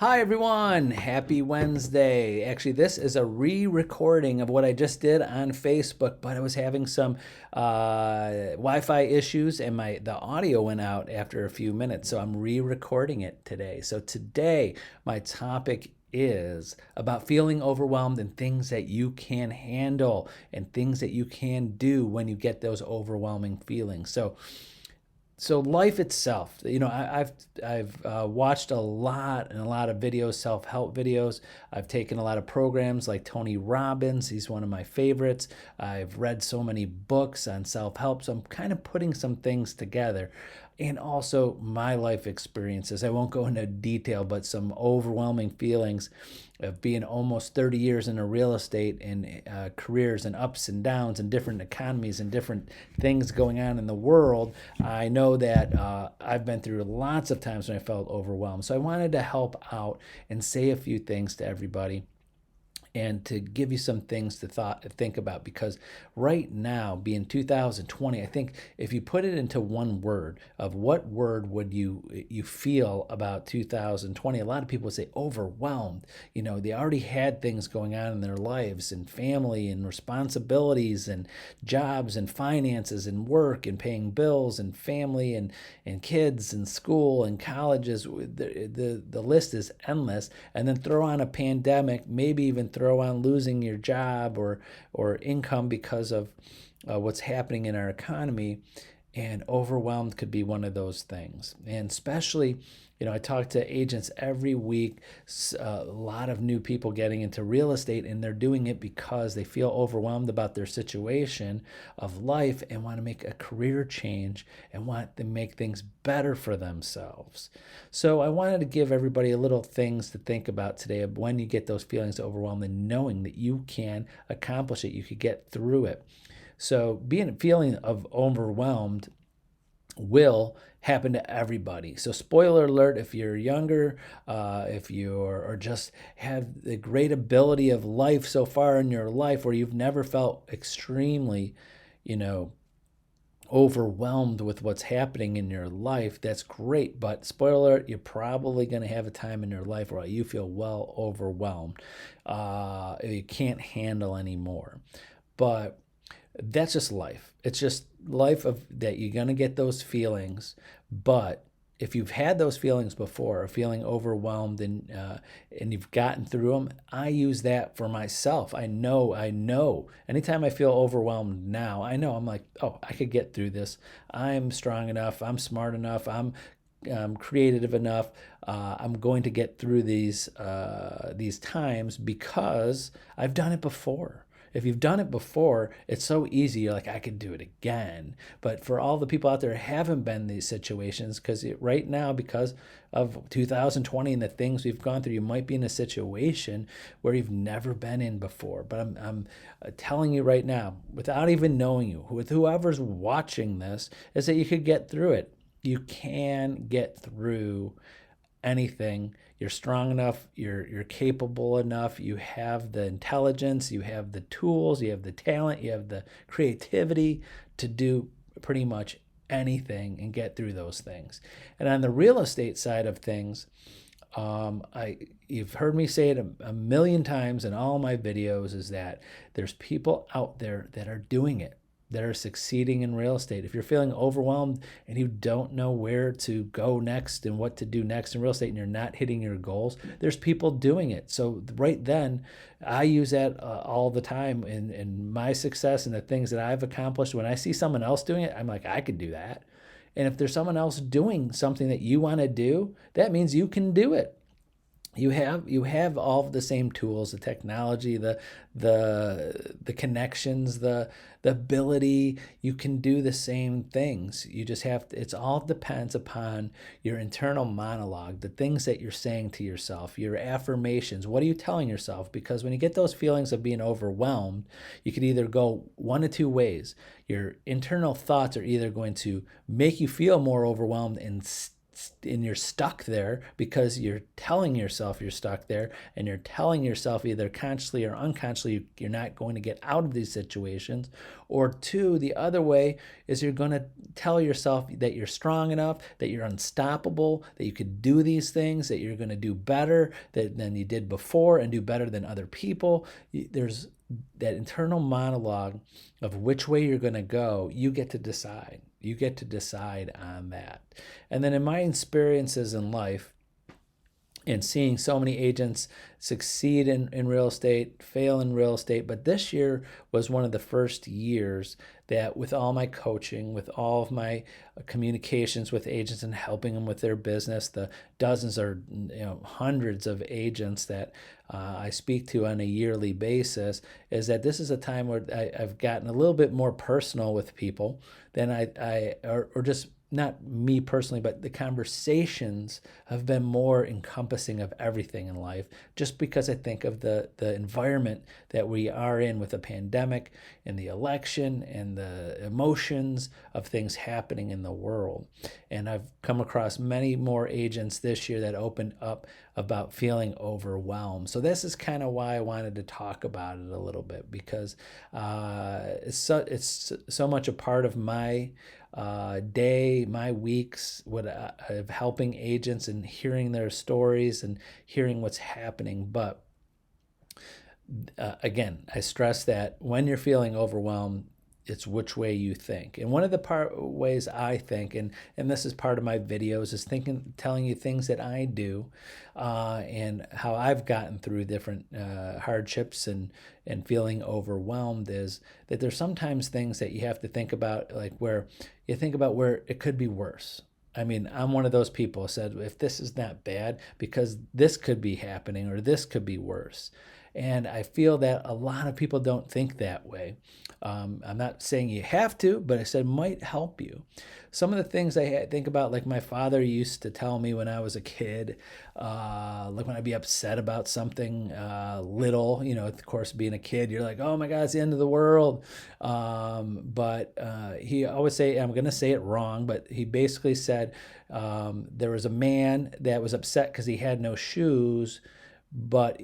Hi everyone, happy Wednesday. Actually, this is a re-recording of what I just did on Facebook, but I was having some Wi-Fi issues and the audio went out after a few minutes, so I'm re-recording it today. So today, my topic is about feeling overwhelmed and things that you can handle and things that you can do when you get those overwhelming feelings. So life itself, I've watched a lot of videos, self-help videos. I've taken a lot of programs like Tony Robbins. He's one of my favorites. I've read so many books on self-help, so I'm kind of putting some things together. And also my life experiences. I won't go into detail, but some overwhelming feelings of being almost 30 years in a real estate and careers and ups and downs and different economies and different things going on in the world. I know that I've been through lots of times when I felt overwhelmed. So I wanted to help out and say a few things to everybody and to give you some things to think about, because right now, being 2020, I think if you put it into one word, of what word would you feel about 2020, a lot of people would say overwhelmed. They already had things going on in their lives, and family and responsibilities and jobs and finances and work and paying bills and family and kids and school and colleges. The list is endless. And then throw on a pandemic, maybe even throw on losing your job or income because of what's happening in our economy, and overwhelmed could be one of those things. And especially, I talk to agents every week, a lot of new people getting into real estate, and they're doing it because they feel overwhelmed about their situation of life and want to make a career change and want to make things better for themselves. So I wanted to give everybody a little things to think about today of when you get those feelings of overwhelmed, and knowing that you can accomplish it, you could get through it. So being a feeling of overwhelmed will happen to everybody. So spoiler alert, if you're younger, if you're or just have the great ability of life so far in your life where you've never felt extremely, you know, overwhelmed with what's happening in your life, that's great. But spoiler alert, you're probably going to have a time in your life where you feel well overwhelmed. You can't handle anymore. But that's just life. It's just life of that you're going to get those feelings. But if you've had those feelings before, feeling overwhelmed and you've gotten through them, I use that for myself. I know. Anytime I feel overwhelmed now, I know I'm like, oh, I could get through this. I'm strong enough. I'm smart enough. I'm creative enough. I'm going to get through these times because I've done it before. If you've done it before, it's so easy. You're like, I could do it again. But for all the people out there who haven't been in these situations, because right now, because of 2020 and the things we've gone through, you might be in a situation where you've never been in before. But I'm telling you right now, without even knowing you, with whoever's watching this, is that you could get through it. You can get through anything. You're strong enough, you're capable enough, you have the intelligence, you have the tools, you have the talent, you have the creativity to do pretty much anything and get through those things. And on the real estate side of things, you've heard me say it a million times in all my videos, is that there's people out there that are doing it, that are succeeding in real estate. If you're feeling overwhelmed and you don't know where to go next and what to do next in real estate, and you're not hitting your goals, there's people doing it. So right then, I use that all the time in my success and the things that I've accomplished. When I see someone else doing it, I'm like, I could do that. And if there's someone else doing something that you want to do, that means you can do it. You have all of the same tools, the technology, the connections, the ability. You can do the same things. You just have to, it's all depends upon your internal monologue, the things that you're saying to yourself, your affirmations. What are you telling yourself? Because when you get those feelings of being overwhelmed, you could either go one of two ways. Your internal thoughts are either going to make you feel more overwhelmed and and you're stuck there because you're telling yourself you're stuck there, and you're telling yourself either consciously or unconsciously you're not going to get out of these situations. Or two, the other way is you're going to tell yourself that you're strong enough, that you're unstoppable, that you could do these things, that you're going to do better than you did before and do better than other people. There's that internal monologue of which way you're going to go. You get to decide. You get to decide on that. And then in my experiences in life, and seeing so many agents succeed in real estate, fail in real estate. But this year was one of the first years that, with all my coaching, with all of my communications with agents and helping them with their business, the dozens or hundreds of agents that I speak to on a yearly basis, is that this is a time where I've gotten a little bit more personal with people than or just not me personally, but the conversations have been more encompassing of everything in life, just because I think of the environment that we are in with the pandemic and the election and the emotions of things happening in the world. And I've come across many more agents this year that opened up about feeling overwhelmed. So this is kind of why I wanted to talk about it a little bit, because it's so much a part of my day, my weeks, of helping agents and hearing their stories and hearing what's happening. But again, I stress that when you're feeling overwhelmed, it's which way you think. And one of the ways I think, and this is part of my videos, is telling you things that I do, and how I've gotten through different hardships and feeling overwhelmed, is that there's sometimes things that you have to think about, like where you think about where it could be worse. I mean, I'm one of those people who said, if this is not bad, because this could be happening or this could be worse. And I feel that a lot of people don't think that way. I'm not saying you have to, but I said might help you. Some of the things I think about, like my father used to tell me when I was a kid, like when I'd be upset about something little, of course, being a kid, you're like, oh my God, it's the end of the world. But he always say, I'm going to say it wrong, but he basically said there was a man that was upset because he had no shoes, but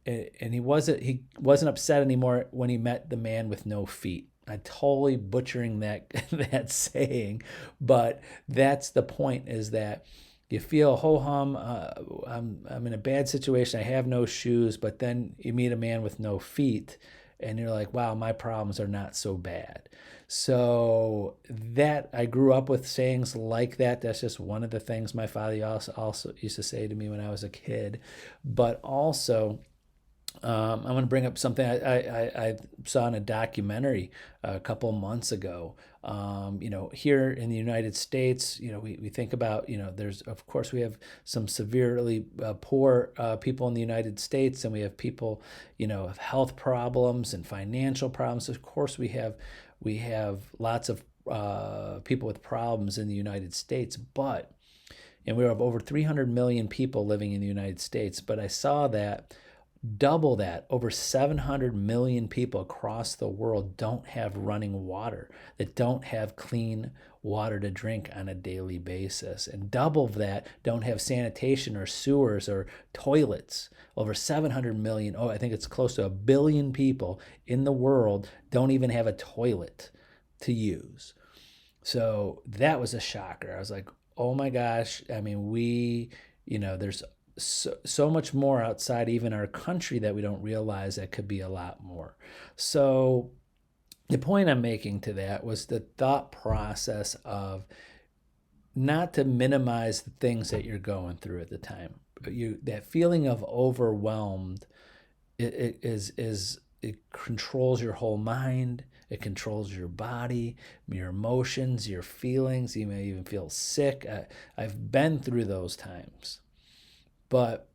and he wasn't upset anymore when he met the man with no feet. I'm totally butchering that that saying, but that's the point, is that you feel ho hum, I'm in a bad situation, I have no shoes, but then you meet a man with no feet and you're like, wow, my problems are not so bad. So that, I grew up with sayings like that. That's just one of the things my father also used to say to me when I was a kid. But also, I'm going to bring up something I saw in a documentary a couple months ago. Here in the United States, we think about, of course, we have some severely poor people in the United States, and we have people, with health problems and financial problems. Of course, we have lots of people with problems in the United States, and we have over 300 million people living in the United States. But I saw that double that, over 700 million people across the world don't have running water, that don't have clean water to drink on a daily basis. And double that don't have sanitation or sewers or toilets. Over 700 million, I think it's close to 1 billion people in the world don't even have a toilet to use. So that was a shocker. I was like, oh my gosh. I mean, there's so much more outside even our country that we don't realize that could be a lot more. So the point I'm making to that was the thought process of not to minimize the things that you're going through at the time. But that feeling of overwhelmed, it controls your whole mind. It controls your body, your emotions, your feelings. You may even feel sick. I've been through those times. But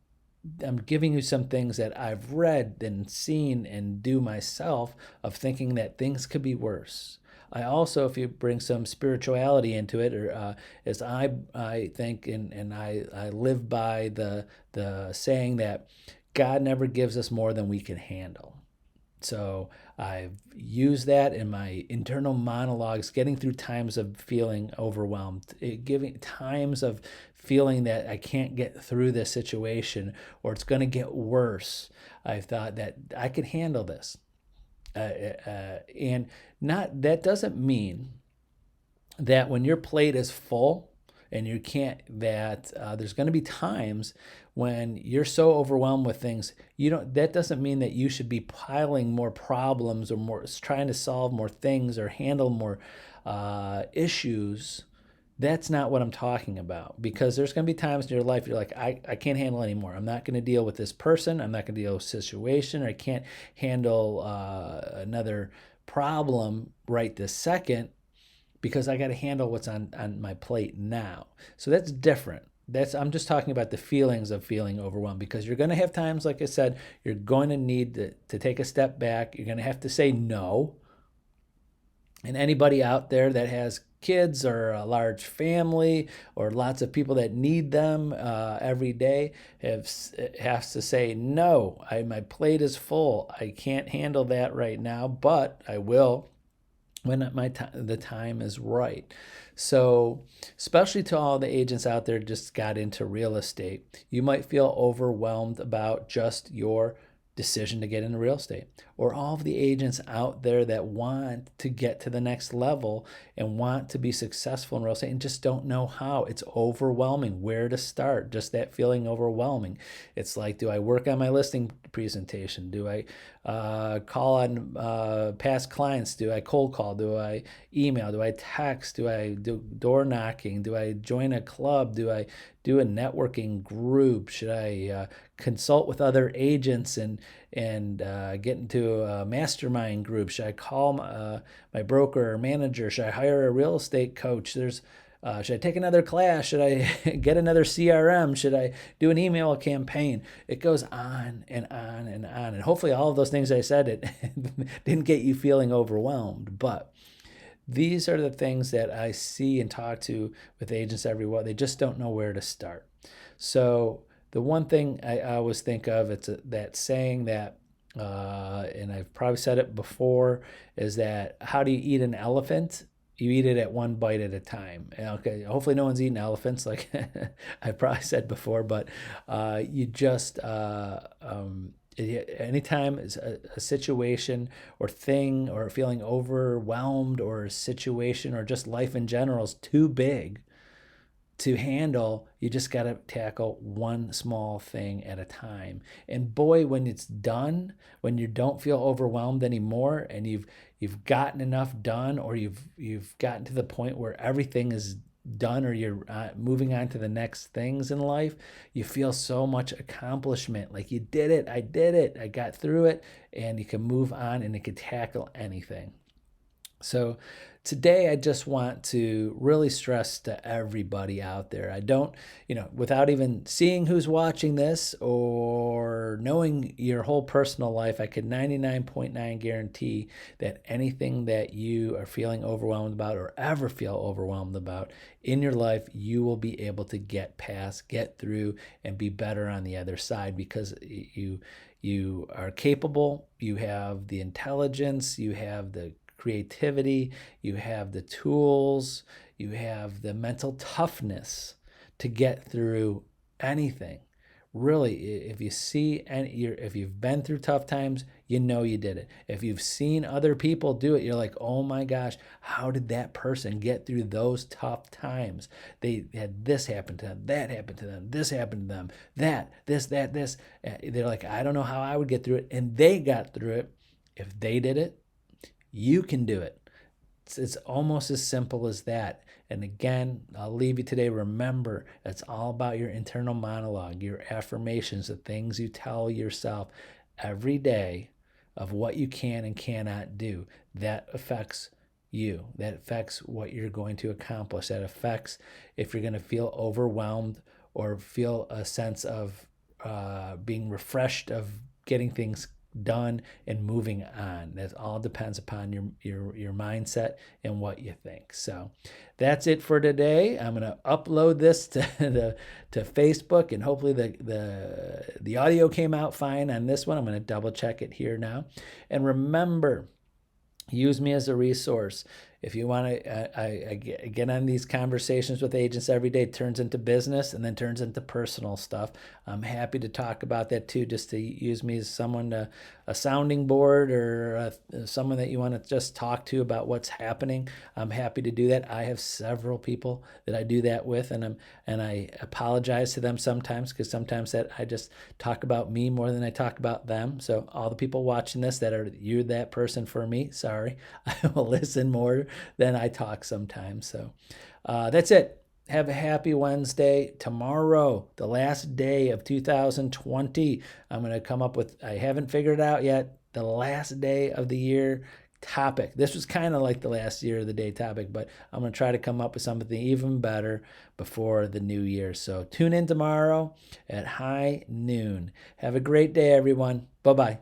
I'm giving you some things that I've read and seen and do myself, of thinking that things could be worse. I also, if you bring some spirituality into it, or as I think and I live by the saying that God never gives us more than we can handle. So I've used that in my internal monologues, getting through times of feeling overwhelmed, giving times of feeling that I can't get through this situation or it's going to get worse. I've thought that I could handle this. And not that doesn't mean that when your plate is full and you can't that there's going to be times when you're so overwhelmed with things you don't that doesn't mean that you should be piling more problems or more trying to solve more things or handle more issues. That's not what I'm talking about, because there's going to be times in your life you're like, I can't handle anymore. I'm not going to deal with this person. I'm not going to deal with a situation. Or I can't handle another problem right this second because I got to handle what's on my plate now. So that's different. I'm just talking about the feelings of feeling overwhelmed, because you're going to have times, like I said, you're going to need to take a step back. You're going to have to say no. And anybody out there that has kids or a large family or lots of people that need them every day has to say no. My plate is full. I can't handle that right now, but I will when the time is right. So, especially to all the agents out there just got into real estate, you might feel overwhelmed about just your decision to get into real estate, or all of the agents out there that want to get to the next level and want to be successful in real estate and just don't know how. It's overwhelming where to start, just that feeling overwhelming. It's like, do I work on my listing presentation? Do I call on past clients? Do I cold call? Do I email? Do I text? Do I do door knocking? Do I join a club? Do I do a networking group? Should I consult with other agents and get into a mastermind group? Should I call my broker or manager? Should I hire a real estate coach? Should I take another class? Should I get another CRM? Should I do an email campaign? It goes on and on and on. And hopefully all of those things I said it didn't get you feeling overwhelmed. But these are the things that I see and talk to with agents everywhere. They just don't know where to start. So the one thing I always think of, that saying that, and I've probably said it before, is that how do you eat an elephant? You eat it at one bite at a time. Okay, hopefully no one's eating elephants, like I probably said before, but you just anytime a situation or thing or feeling overwhelmed, or a situation or just life in general is too big to handle, you just got to tackle one small thing at a time. And boy, when it's done, when you don't feel overwhelmed anymore, and you've gotten enough done, or you've gotten to the point where everything is done, or you're moving on to the next things in life, you feel so much accomplishment, like you did it, I got through it, and you can move on and it can tackle anything. So today I just want to really stress to everybody out there. I don't, without even seeing who's watching this or knowing your whole personal life, I could 99.9 guarantee that anything that you are feeling overwhelmed about or ever feel overwhelmed about in your life, you will be able to get past, get through, and be better on the other side, because you are capable, you have the intelligence, you have the creativity, you have the tools, you have the mental toughness to get through anything. Really, if you've been through tough times, you know you did it. If you've seen other people do it, you're like, oh my gosh, how did that person get through those tough times? They had this happen to them, that happened to them, this happened to them, this. They're like, I don't know how I would get through it. And they got through it. If they did it, you can do it. It's almost as simple as that. And again, I'll leave you today. Remember, it's all about your internal monologue, your affirmations, the things you tell yourself every day of what you can and cannot do. That affects you. That affects what you're going to accomplish. That affects if you're going to feel overwhelmed or feel a sense of being refreshed, of getting things done and moving on. That all depends upon your mindset and what you think. So that's it for today. I'm going to upload this to Facebook, and hopefully the audio came out fine on this one. I'm going to double check it here now. And remember, use me as a resource. If you want to, I get on these conversations with agents every day. It turns into business and then turns into personal stuff. I'm happy to talk about that too, just to use me as someone, a sounding board, or someone that you want to just talk to about what's happening. I'm happy to do that. I have several people that I do that with, and I apologize to them sometimes, because sometimes that I just talk about me more than I talk about them. So all the people watching this you're that person for me, sorry. I will listen more than I talk sometimes. So that's it. Have a happy Wednesday. Tomorrow, the last day of 2020, I'm going to come up with, I haven't figured it out yet, the last day of the year topic. This was kind of like the last year of the day topic, but I'm going to try to come up with something even better before the new year. So tune in tomorrow at high noon. Have a great day, everyone. Bye-bye.